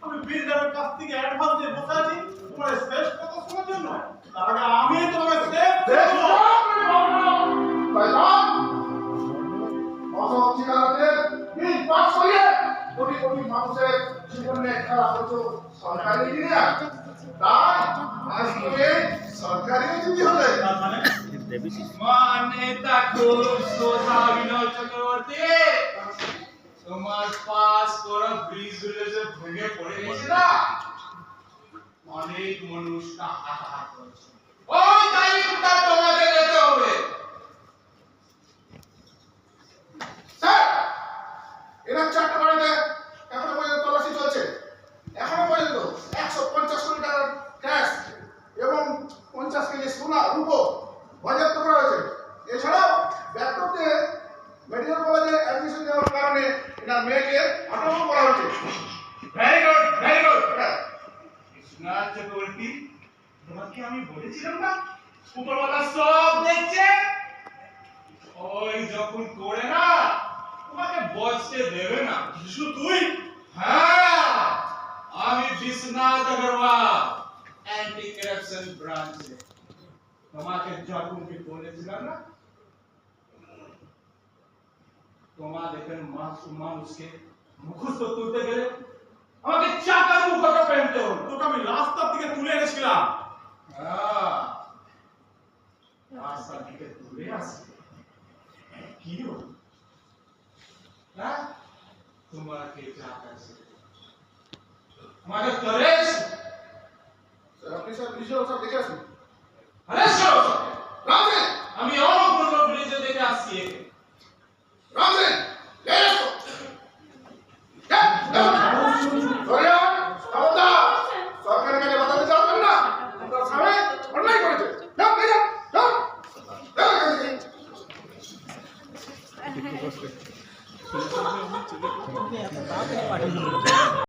আমি বিলডারের কাছ থেকে অ্যাডভান্স দিয়ে বসে আছি তোমার শেষ কথা শোনার জন্য। তার আগে আমি তোমাকে সেভ করব। শয়তান অসৎ ঠিকাদারদের বিল পাস করিয়ে কোটি কোটি মানুষের জীবনে খেলা করছো সরকারি ইঞ্জিনিয়ার। তাই আজ তুমি সরকারি ইঞ্জিনিয়ার হলে মানে মানে তা খুব সোজা বিনয় চক্রবর্তী, তোমার পাস করা ব্রিজগুলো যে ভেঙে পড়ে গেছে না, অনেক মানুষটা হাতাহাত করছে। ওই দায়িত্বটা তোমাকে নিতে হবে। স্যার এরা চারটা বাড়িতে এখনো পর্যন্ত তল্লাশি চলছে। এখনো পর্যন্ত 150 কোটি টাকার ক্যাশ এবং 50 কেজি সোনা রূপো বাজেয়াপ্ত করা হয়েছে। এছাড়াও ব্যাকটপে মেডিকেল কলেজে অ্যাডমিশন দেওয়ার কারণে এনার মেয়েকে আটক করা হয়েছে। Very good, very good. Biswanath Chakraborty, তোমাকে আমি বলেছিলাম না উপরওয়ালা সব দেখছে। ওই যখন করে না তোমাকে বসতে দেবে না। শিশু তুই হ্যাঁ, আমি বিশ্বনাথ আগরওয়াল, অ্যান্টি কারাপশন ব্রাঞ্চে। তোমাকে যখন কি বলেছিলাম না তোমাদের মানুষকে মুখস্থ তুলতে গেলে আমাকে চাকার মুখটা পেনতে হলো। তোকে আমি রাস্তার দিকে তুলে এনেছিলাম। হ্যাঁ, রাস্তা থেকে তুলে আসি কি হলো? হ্যাঁ, তোমাকে চাকা আমাকে করেছ। আপনি স্যার ভিজুয়াল সব দেখে আসুন। আরে সরো, রামসেন আমি অনেক ব্রিজে দেখে আসছি একে। রামসেন সরকারের কাছে বাতাতে চাবেন না। আপনার স্বামী অন্যায় করেছে। যাও, যাও, যাও।